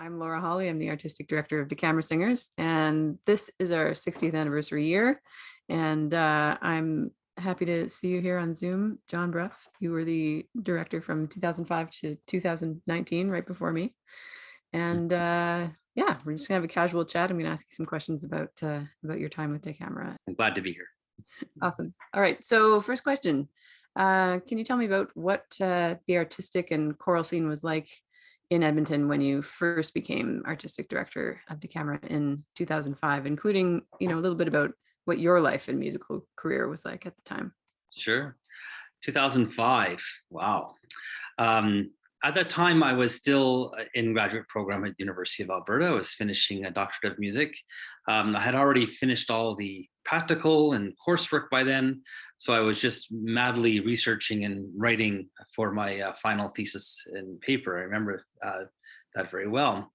I'm Laura Hawley. I'm the artistic director of DeCamera Singers, and this is our 60th anniversary year. And I'm happy to see you here on Zoom, John Brough. You were the director from 2005 to 2019, right before me. And yeah, we're just gonna have a casual chat. I'm gonna ask you some questions about your time with DeCamera. I'm glad to be here. Awesome. All right. So first question, can you tell me about what the artistic and choral scene was like in Edmonton when you first became artistic director of DeCamera in 2005, including, a little bit about what your life and musical career was like at the time? Sure. 2005. Wow. Um, at that time, I was still in graduate program at University of Alberta. I was finishing a doctorate of music. I had already finished all the practical and coursework by then. So I was just madly researching and writing for my final thesis and paper. I remember that very well.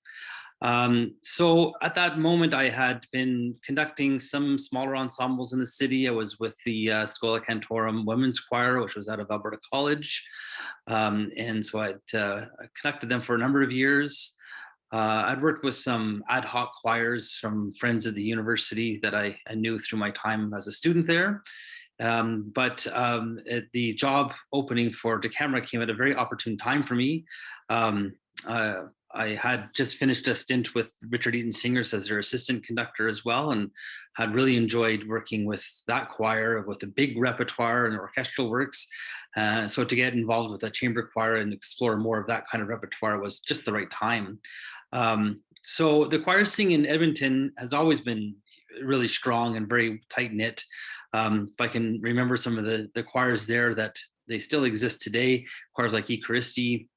So at that moment, I had been conducting some smaller ensembles in the city. I was with the Schola Cantorum Women's Choir, which was out of Alberta College. And so I'd conducted them for a number of years. I'd worked with some ad hoc choirs from friends at the university that I knew through my time as a student there. But the job opening for DeCamera came at a very opportune time for me. I had just finished a stint with Richard Eaton Singers as their assistant conductor as well, and had really enjoyed working with that choir with a big repertoire and orchestral works. So to get involved with a chamber choir and explore more of that kind of repertoire was just the right time. So the choir scene in Edmonton has always been really strong and very tight knit. If I can remember some of the choirs there that they still exist today, choirs like Eucharisti,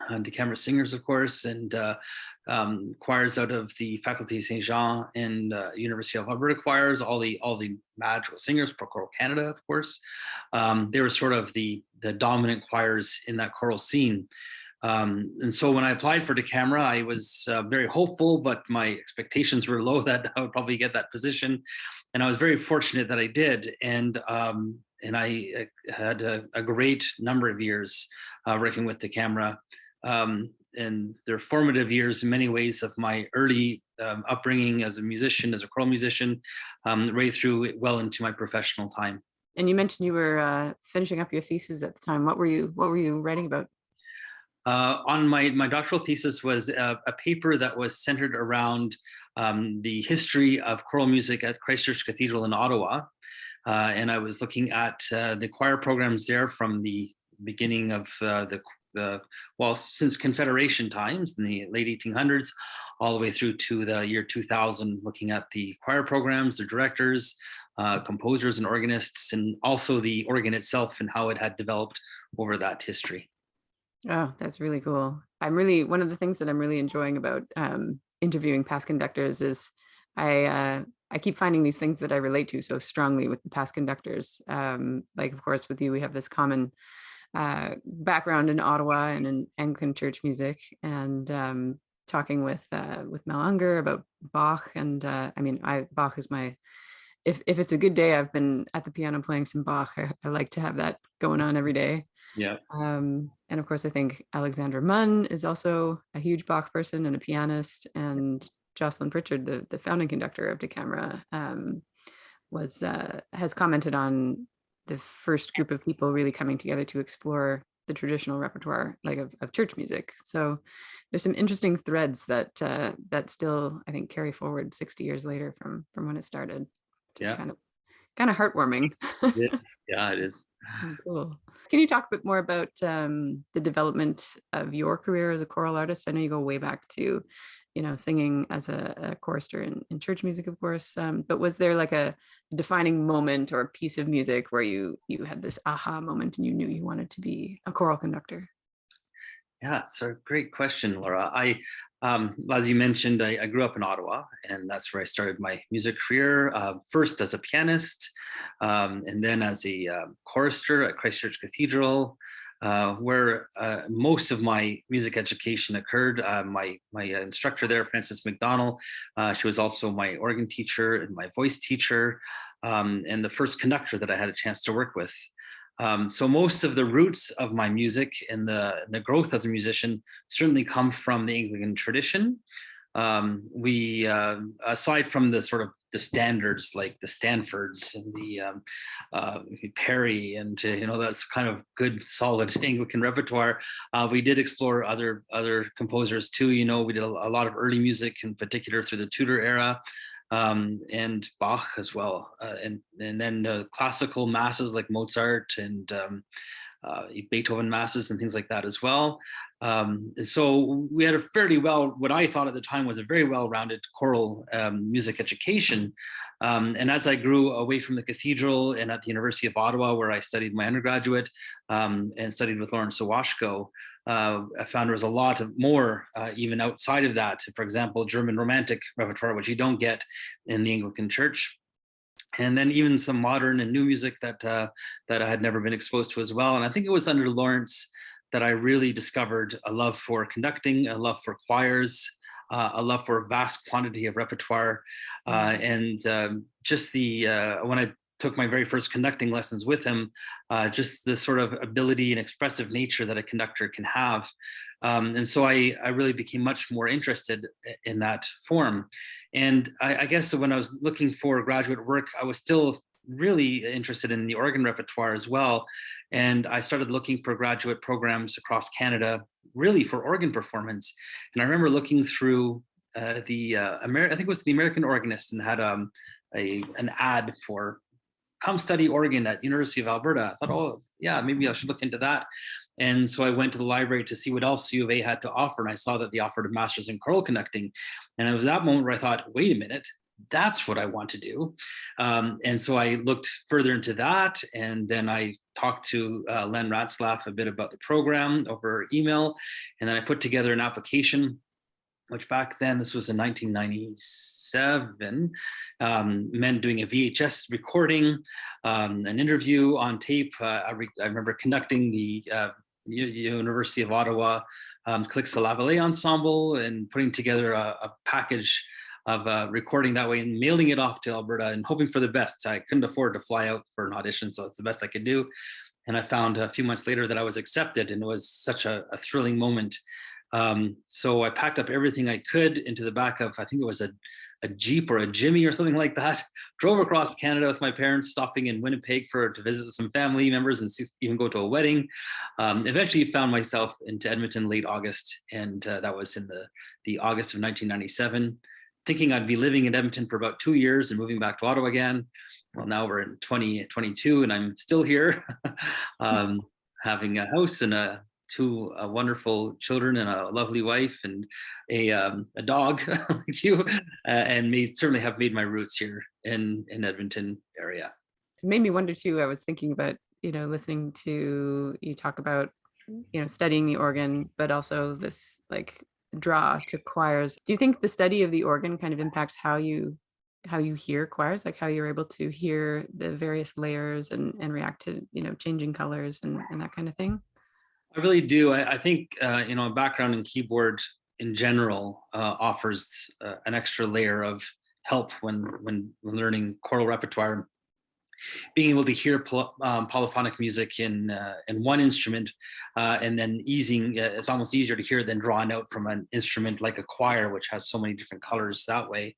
DeCamera Singers, of course, and choirs out of the Faculty of Saint Jean and University of Alberta choirs, all the madrigal singers, Pro Choral Canada, of course. They were sort of the dominant choirs in that choral scene. And so when I applied for DeCamera, I was very hopeful, but my expectations were low that I would probably get that position. And I was very fortunate that I did. And I had a great number of years working with DeCamera. And they're formative years in many ways of my early upbringing as a musician, as a choral musician, right through well into my professional time. And you mentioned you were finishing up your thesis at the time. What were you writing about? On my doctoral thesis was a paper that was centered around the history of choral music at Christ Church Cathedral in Ottawa. And I was looking at the choir programs there from the beginning of since Confederation times in the late 1800s, all the way through to the year 2000, looking at the choir programs, the directors, composers and organists, and also the organ itself and how it had developed over that history. Oh, that's really cool. One of the things that I'm really enjoying about interviewing past conductors is I keep finding these things that I relate to so strongly with the past conductors. Like, of course, with you, we have this common background in Ottawa and in Anglican church music, and talking with Mel Unger about Bach. And Bach is my, if it's a good day, I've been at the piano playing some Bach. I like to have that going on every day. Yeah. And of course, I think Alexander Munn is also a huge Bach person and a pianist, and Jocelyn Pritchard, the founding conductor of DeCamera, has commented on the first group of people really coming together to explore the traditional repertoire, like of church music. So there's some interesting threads that still, I think, carry forward 60 years later from when it started. Just kind of heartwarming. Yes. Yeah, it is. Cool. Can you talk a bit more about the development of your career as a choral artist? I know you go way back to, singing as a chorister in church music, of course. But was there like a defining moment or piece of music where you had this aha moment and you knew you wanted to be a choral conductor? Yeah, it's a great question, Laura. As you mentioned, I grew up in Ottawa, and that's where I started my music career. First as a pianist, and then as a chorister at Christ Church Cathedral, where most of my music education occurred. My instructor there, Frances McDonald, she was also my organ teacher and my voice teacher, and the first conductor that I had a chance to work with. So most of the roots of my music and the growth as a musician certainly come from the Anglican tradition. We aside from the sort of the standards like the Stanfords and the Perry and that's kind of good solid Anglican repertoire. We did explore other composers too. We did a lot of early music, in particular through the Tudor era, and Bach as well, and then classical masses like Mozart and Beethoven masses and things like that as well. So we had a fairly what I thought at the time was a very well-rounded choral music education. And as I grew away from the cathedral and at the University of Ottawa, where I studied my undergraduate and studied with Lawrence Sawashko, I found there was a lot more even outside of that. For example, German Romantic repertoire, which you don't get in the Anglican Church. And then even some modern and new music that I had never been exposed to as well. And I think it was under Lawrence that I really discovered a love for conducting, a love for choirs, a love for a vast quantity of repertoire, and just when I took my very first conducting lessons with him, just the sort of ability and expressive nature that a conductor can have. And so I really became much more interested in that form. And I guess when I was looking for graduate work, I was still really interested in the organ repertoire as well. And I started looking for graduate programs across Canada, really for organ performance. And I remember looking through I think it was the American Organist, and had an ad for come study organ at University of Alberta. I thought, oh yeah, maybe I should look into that. And so I went to the library to see what else U of A had to offer. And I saw that they offered a master's in choral conducting. And it was that moment where I thought, wait a minute, that's what I want to do. And so I looked further into that. And then I talked to Len Ratzlaff a bit about the program over email. And then I put together an application, which back then, this was in 1997, meant doing a VHS recording, an interview on tape. I remember conducting the University of Ottawa Clix La Vallée Ensemble and putting together a package of recording that way and mailing it off to Alberta and hoping for the best. I couldn't afford to fly out for an audition, so it's the best I could do. And I found a few months later that I was accepted, and it was such a thrilling moment. So I packed up everything I could into the back of, I think it was a Jeep or a Jimmy or something like that, drove across Canada with my parents, stopping in Winnipeg to visit some family members and even go to a wedding. Eventually found myself into Edmonton late August, and that was in the August of 1997, thinking I'd be living in Edmonton for about 2 years and moving back to Ottawa again. Well, now we're in 2022 and I'm still here, having a house and two wonderful children and a lovely wife and a dog like you, and certainly have made my roots here in Edmonton area. It made me wonder too. I was thinking about, listening to you talk about, studying the organ, but also this like draw to choirs. Do you think the study of the organ kind of impacts how you hear choirs, like how you're able to hear the various layers and react to, changing colors and that kind of thing? I really do. I think, a background in keyboard in general offers an extra layer of help when learning choral repertoire. Being able to hear polyphonic music in one instrument, and then it's almost easier to hear than drawn out from an instrument like a choir, which has so many different colors that way.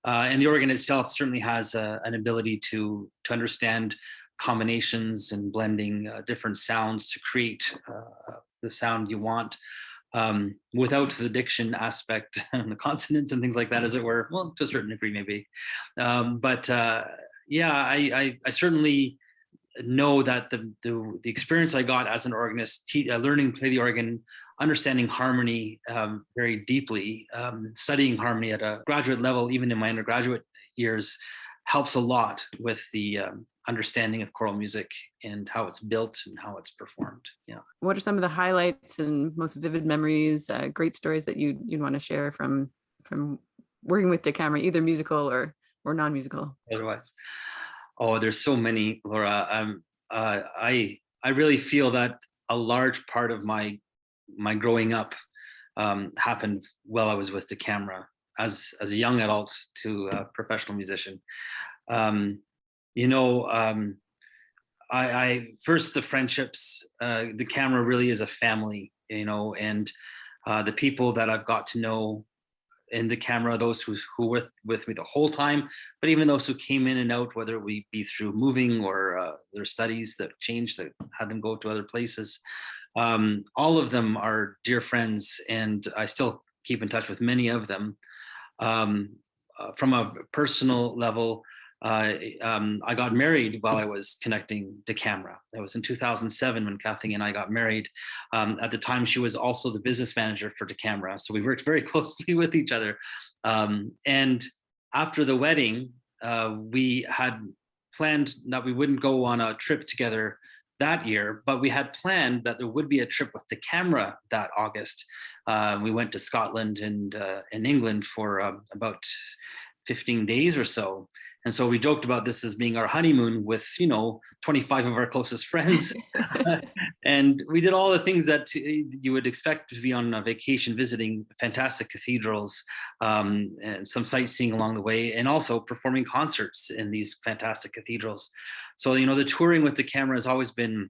And the organ itself certainly has an ability to understand combinations and blending different sounds to create the sound you want, without the diction aspect and the consonants and things like that, as it were. Well, to a certain degree, maybe. But I certainly know that the experience I got as an organist, learning to play the organ, understanding harmony very deeply, studying harmony at a graduate level, even in my undergraduate years, helps a lot with the understanding of choral music and how it's built and how it's performed. Yeah. What are some of the highlights and most vivid memories, great stories that you'd want to share from working with de camera, either musical or non-musical? Otherwise, oh, there's so many, Laura. I really feel that a large part of my growing up happened while I was with de camera as a young adult to a professional musician. I first, the friendships, the camera really is a family, and the people that I've got to know in the camera, those who were with me the whole time, but even those who came in and out, whether we be through moving or their studies that changed, that had them go to other places. All of them are dear friends, and I still keep in touch with many of them. From a personal level, I got married while I was connecting to camera. That was in 2007 when Kathy and I got married. At the time, she was also the business manager for DeCamera, so we worked very closely with each other. And after the wedding, we had planned that we wouldn't go on a trip together that year, but we had planned that there would be a trip with DeCamera that August. We went to Scotland and in England for about 15 days or so. And so we joked about this as being our honeymoon with, 25 of our closest friends. And we did all the things that you would expect to be on a vacation, visiting fantastic cathedrals, and some sightseeing along the way, and also performing concerts in these fantastic cathedrals. So, the touring with DeCamera has always been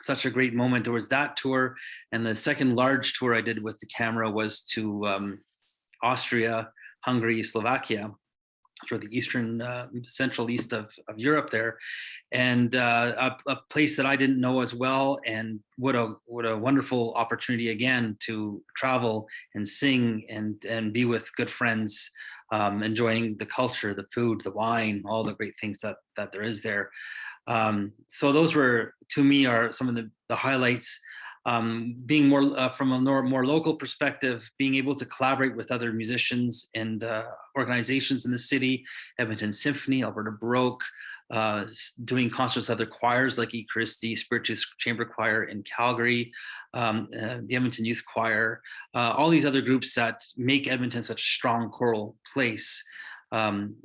such a great moment. There was that tour, and the second large tour I did with DeCamera was to Austria, Hungary, Slovakia, for the eastern, central east of Europe there, and a place that I didn't know as well. And what a wonderful opportunity again to travel and sing and be with good friends, enjoying the culture, the food, the wine, all the great things that there is there. So those were, to me, are some of the highlights. Being more from a more local perspective, being able to collaborate with other musicians and organizations in the city, Edmonton Symphony, Alberta Baroque, doing concerts with other choirs like E. Christi, Spiritus Chamber Choir in Calgary, the Edmonton Youth Choir, all these other groups that make Edmonton such a strong choral place.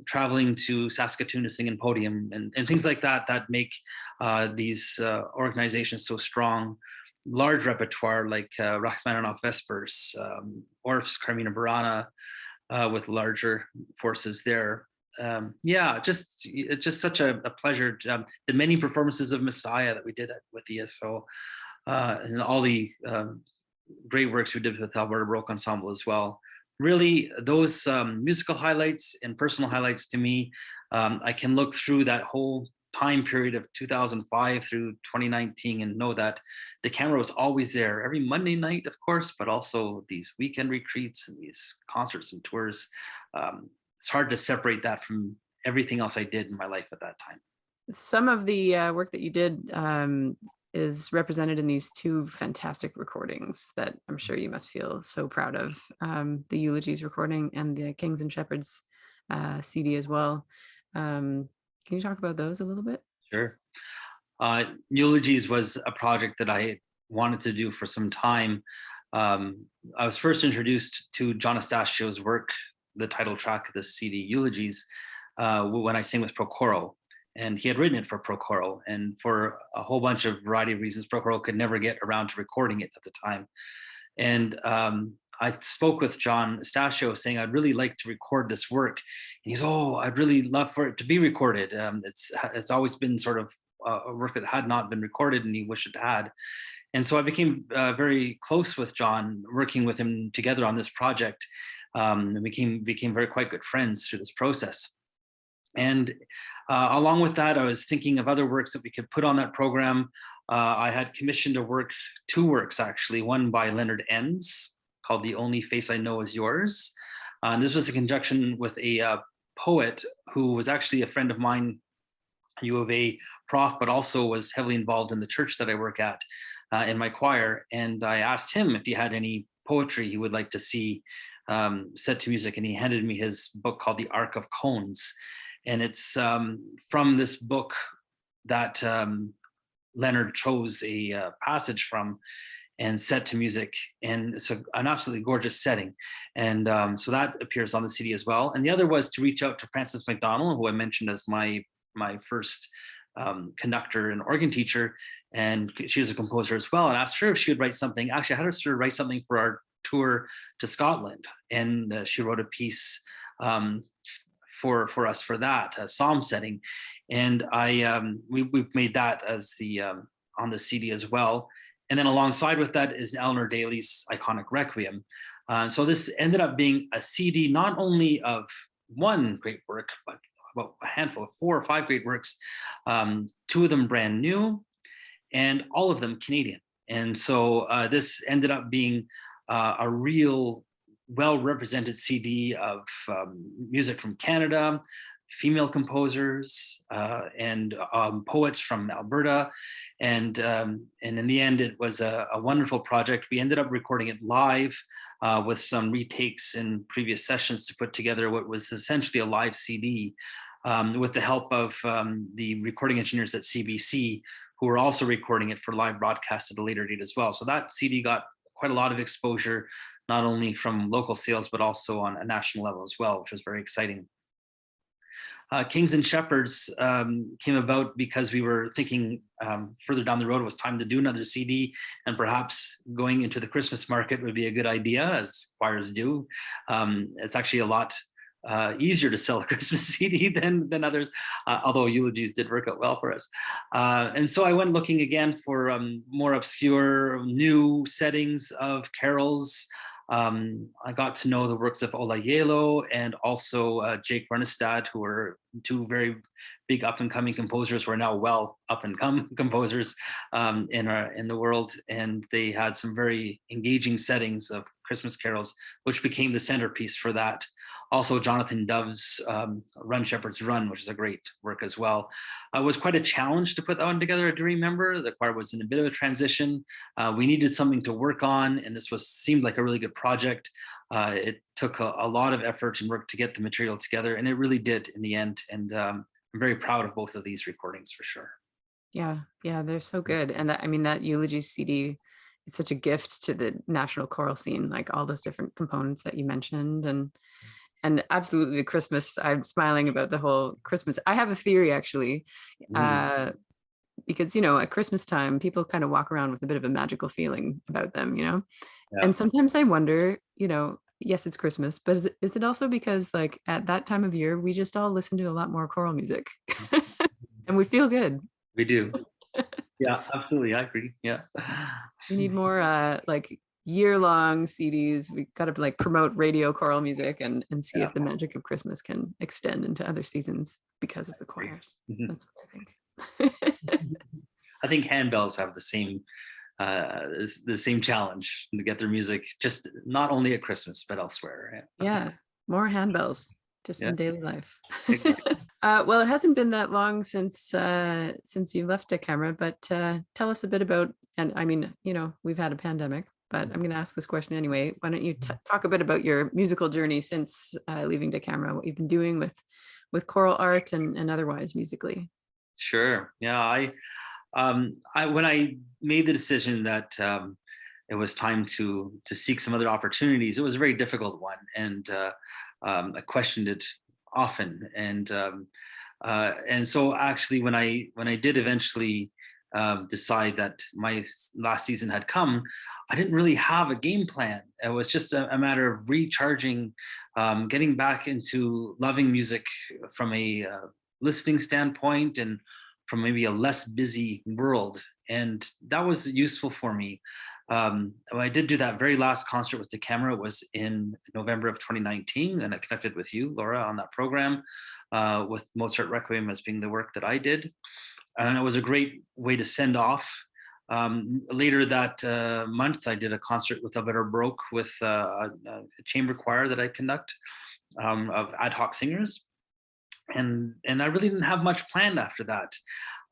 Traveling to Saskatoon to sing in podium and things like that make these organizations so strong. Large repertoire like Rachmaninoff Vespers, Orff's Carmina Burana, with larger forces there. It's just such a pleasure. The many performances of Messiah that we did with ESO, and all the great works we did with Alberta Baroque Ensemble as well. Really, those musical highlights and personal highlights to me, I can look through that whole time period of 2005 through 2019 and know that DeCamera was always there every Monday night, of course, but also these weekend retreats and these concerts and tours. It's hard to separate that from everything else I did in my life at that time. Some of the work that you did is represented in these two fantastic recordings that I'm sure you must feel so proud of, the Eulogies recording and the Kings and Shepherds CD as well. Can you talk about those a little bit? Sure. Eulogies was a project that I wanted to do for some time. I was first introduced to John Astacio's work, the title track of the CD, Eulogies, when I sang with Procoro. And he had written it for Procoro. And for a whole bunch of variety of reasons, Procoro could never get around to recording it at the time. And I spoke with John Astacio saying, I'd really like to record this work. And he's, I'd really love for it to be recorded. It's always been sort of a work that had not been recorded and he wished it had. And so I became very close with John, working with him together on this project, and became quite good friends through this process. And along with that, I was thinking of other works that we could put on that program. I had commissioned two works actually, one by Leonard Enns called The Only Face I Know Is Yours. This was in conjunction with a poet who was actually a friend of mine, U of A prof, but also was heavily involved in the church that I work at in my choir. And I asked him if he had any poetry he would like to see set to music. And he handed me his book called The Ark of Cones. And it's from this book that Leonard chose a passage from and set to music. And it's an absolutely gorgeous setting. And so that appears on the CD as well. And the other was to reach out to Frances McDonald, who I mentioned as my first conductor and organ teacher. And she is a composer as well, and asked her if she would write something. Actually, I had her write something for our tour to Scotland. And she wrote a piece for us for that psalm setting, and we've made that as the on the CD as well. And then alongside with that is Eleanor Daly's iconic Requiem. So this ended up being a CD not only of one great work, but about a handful of 4 or 5 great works, 2 of them brand new, and all of them Canadian. And so this ended up being a real well-represented CD of music from Canada, female composers, and poets from Alberta. And in the end, it was a wonderful project. We ended up recording it live with some retakes in previous sessions to put together what was essentially a live CD, with the help of the recording engineers at CBC, who were also recording it for live broadcast at a later date as well. So that CD got quite a lot of exposure, not only from local sales, but also on a national level as well, which was very exciting. Kings and Shepherds came about because we were thinking further down the road it was time to do another CD, and perhaps going into the Christmas market would be a good idea, as choirs do. It's actually a lot easier to sell a Christmas CD than others, although Eulogies did work out well for us. And so I went looking again for more obscure, new settings of carols. I got to know the works of Ola Yelo and also Jake Brunestad, who were 2 very big up-and-coming composers who are now well up-and-come composers in the world. And they had some very engaging settings of Christmas carols, which became the centerpiece for that. Also, Jonathan Dove's Run Shepherds Run, which is a great work as well. It was quite a challenge to put that one together, I do remember. The choir was in a bit of a transition. We needed something to work on, and this seemed like a really good project. It took a lot of effort and work to get the material together, and it really did in the end. And I'm very proud of both of these recordings for sure. Yeah, they're so good. And that, I mean, that Eulogies CD, it's such a gift to the national choral scene, like all those different components that you mentioned. And absolutely the Christmas, I'm smiling about the whole Christmas. I have a theory actually, because, at Christmas time, people kind of walk around with a bit of a magical feeling about them, Yeah. And sometimes I wonder, yes, it's Christmas, but is it also because like at that time of year, we just all listen to a lot more choral music and we feel good. We do. Yeah, absolutely. I agree. Yeah. We need more like year-long CDs. We got to like promote radio choral music and see if the magic of Christmas can extend into other seasons because of the choirs. That's what I think. I think handbells have the same challenge to get their music just not only at Christmas but elsewhere. Yeah, more handbells just in daily life. Exactly. Well, it hasn't been that long since you left De Camera, but tell us a bit about, and I mean, we've had a pandemic, but I'm going to ask this question anyway. Why don't you talk a bit about your musical journey since leaving De Camera, what you've been doing with choral art and otherwise musically? Sure. Yeah, I when I made the decision that it was time to seek some other opportunities, it was a very difficult one, and I questioned it often. And so actually, when I did eventually decide that my last season had come, I didn't really have a game plan. It was just a matter of recharging, getting back into loving music from a listening standpoint and from maybe a less busy world. And that was useful for me. I did do that very last concert with De Camera. It was in November of 2019, and I connected with you, Laura, on that program, with Mozart Requiem as being the work that I did. And it was a great way to send off. Later that month, I did a concert with Alberta Brough with a chamber choir that I conduct of ad hoc singers. And I really didn't have much planned after that.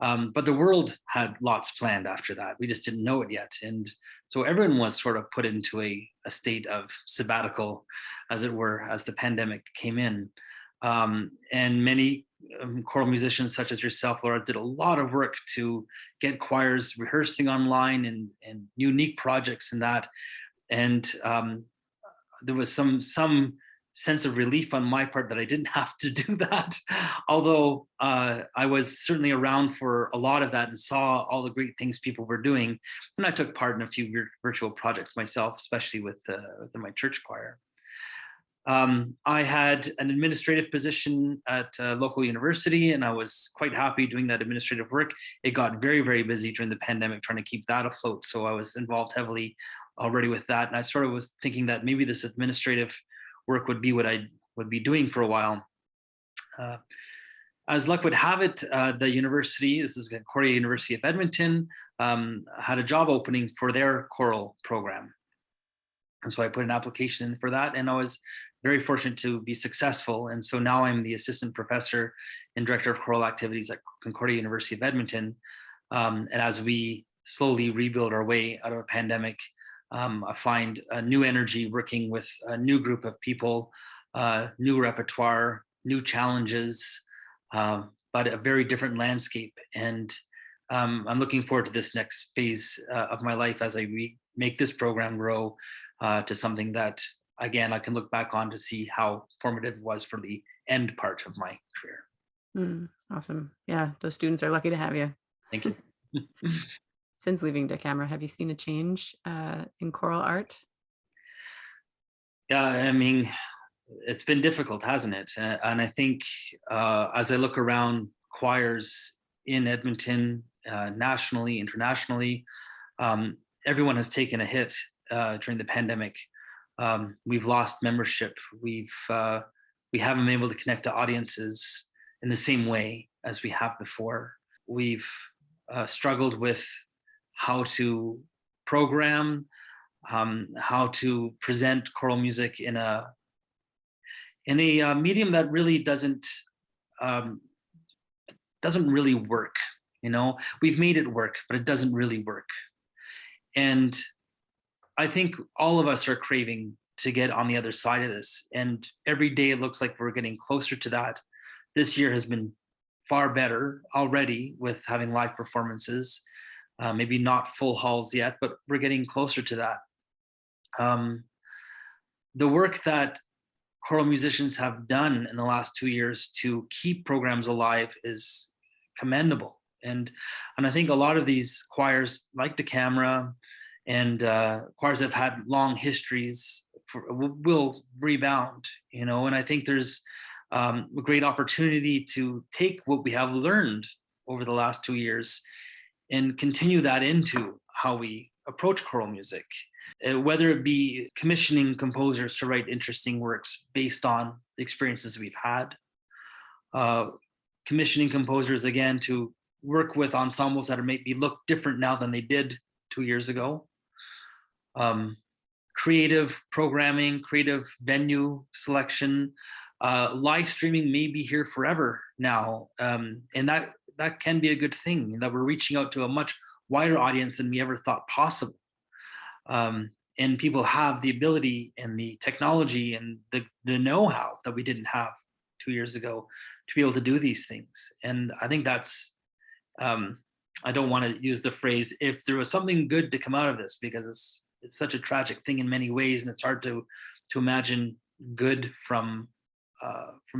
But the world had lots planned after that. We just didn't know it yet. And so everyone was sort of put into a state of sabbatical, as it were, as the pandemic came in. And many choral musicians such as yourself, Laura, did a lot of work to get choirs rehearsing online and unique projects in that. And there was some sense of relief on my part that I didn't have to do that. Although I was certainly around for a lot of that and saw all the great things people were doing. And I took part in a few virtual projects myself, especially with my church choir. I had an administrative position at a local university, and I was quite happy doing that administrative work. It got very, very busy during the pandemic, trying to keep that afloat. So I was involved heavily already with that. And I sort of was thinking that maybe this administrative work would be what I would be doing for a while. Uh, as luck would have it, the university, this is Concordia University of Edmonton, had a job opening for their choral program. And so I put an application in for that, and I was very fortunate to be successful. And so now I'm the assistant professor and director of choral activities at Concordia University of Edmonton. And as we slowly rebuild our way out of a pandemic, I find a new energy working with a new group of people, new repertoire, new challenges, but a very different landscape. And I'm looking forward to this next phase of my life as I make this program grow to something that, again, I can look back on to see how formative it was for the end part of my career. Awesome. Yeah, those students are lucky to have you. Thank you. Since leaving DeCamera, have you seen a change in choral art? Yeah, I mean, it's been difficult, hasn't it? And I think as I look around choirs in Edmonton, nationally, internationally, everyone has taken a hit during the pandemic. We've lost membership. We haven't been able to connect to audiences in the same way as we have before. We've struggled with how to program, how to present choral music in a medium that really doesn't really work. You know, we've made it work, but it doesn't really work. And I think all of us are craving to get on the other side of this. And every day it looks like we're getting closer to that. This year has been far better already with having live performances, maybe not full halls yet, but we're getting closer to that. The work that choral musicians have done in the last 2 years to keep programs alive is commendable. And I think a lot of these choirs like DeCamera and choirs that have had long histories will rebound, you know, and I think there's a great opportunity to take what we have learned over the last 2 years and continue that into how we approach choral music, whether it be commissioning composers to write interesting works based on the experiences we've had, commissioning composers again to work with ensembles that are maybe look different now than they did 2 years ago. Creative programming, creative venue selection, live streaming may be here forever now, and that can be a good thing, that we're reaching out to a much wider audience than we ever thought possible. And people have the ability and the technology and the know-how that we didn't have 2 years ago to be able to do these things. And I think that's, I don't want to use the phrase, if there was something good to come out of this, because it's such a tragic thing in many ways, and it's hard to imagine good from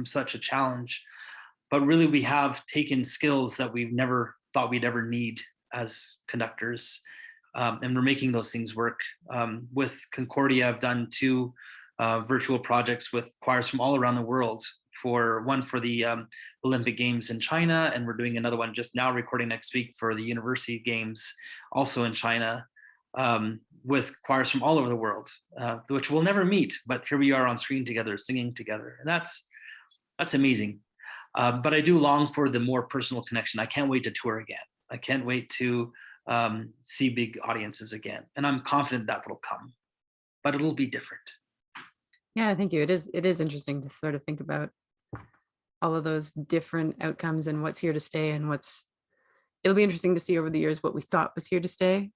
such a challenge. But really, we have taken skills that we've never thought we'd ever need as conductors, and we're making those things work. With Concordia, I've done 2 virtual projects with choirs from all around the world. One for the Olympic Games in China, and we're doing another one just now, recording next week, for the University Games, also in China, with choirs from all over the world, which we'll never meet, but here we are on screen together, singing together, and that's amazing. But I do long for the more personal connection. I can't wait to tour again. I can't wait to see big audiences again, and I'm confident that will come, but it'll be different. Yeah, thank you. It is interesting to sort of think about all of those different outcomes and what's here to stay, and it'll be interesting to see over the years what we thought was here to stay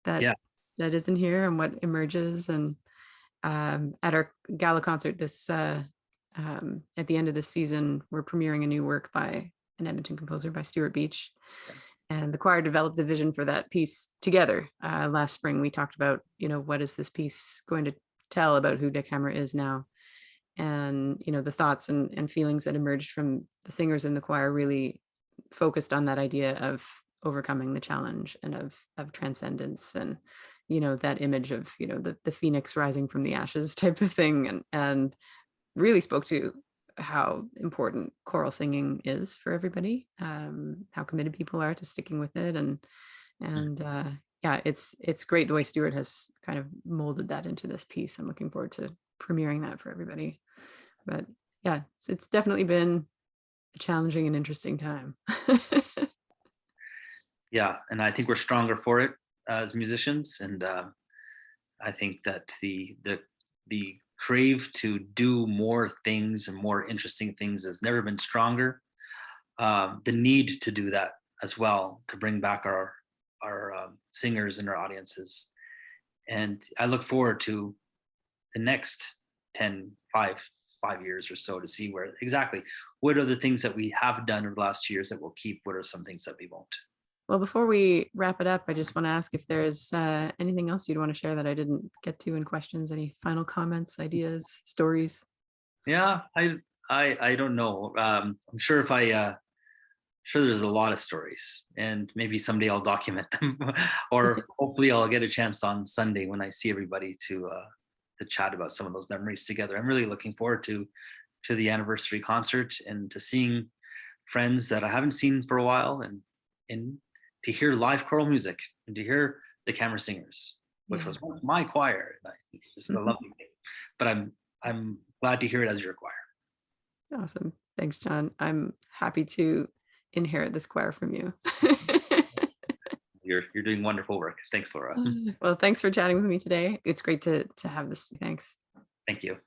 that isn't here, and what emerges. And at our gala concert this at the end of this season, we're premiering a new work by an Edmonton composer, by Stuart Beach. And the choir developed a vision for that piece together. Last spring, we talked about, what is this piece going to tell about who DeCamera is now? And, the thoughts and feelings that emerged from the singers in the choir really focused on that idea of overcoming the challenge and of transcendence, and, that image of, the phoenix rising from the ashes type of thing. And really spoke to how important choral singing is for everybody, how committed people are to sticking with it. And yeah, it's great the way Stuart has kind of molded that into this piece. I'm looking forward to premiering that for everybody. But yeah, it's definitely been a challenging and interesting time. Yeah, and I think we're stronger for it as musicians, and I think that the crave to do more things and more interesting things has never been stronger. The need to do that as well, to bring back our singers and our audiences. And I look forward to the next 10, 5 years or so, to see where exactly what are the things that we have done over the last 2 years that we'll keep, what are some things that we won't. Well, before we wrap it up, I just want to ask if there's anything else you'd want to share that I didn't get to in questions. Any final comments, ideas, stories? Yeah, I don't know. I'm sure if I sure there's a lot of stories, and maybe someday I'll document them, or hopefully I'll get a chance on Sunday when I see everybody to chat about some of those memories together. I'm really looking forward to the anniversary concert and to seeing friends that I haven't seen for a while, and to hear live choral music and to hear the camera singers, which Yeah. was my choir. It's just a lovely thing. But I'm glad to hear it as your choir. Awesome. Thanks, John. I'm happy to inherit this choir from you. You're doing wonderful work. Thanks, Laura. Well, thanks for chatting with me today. It's great to have this. Thanks. Thank you.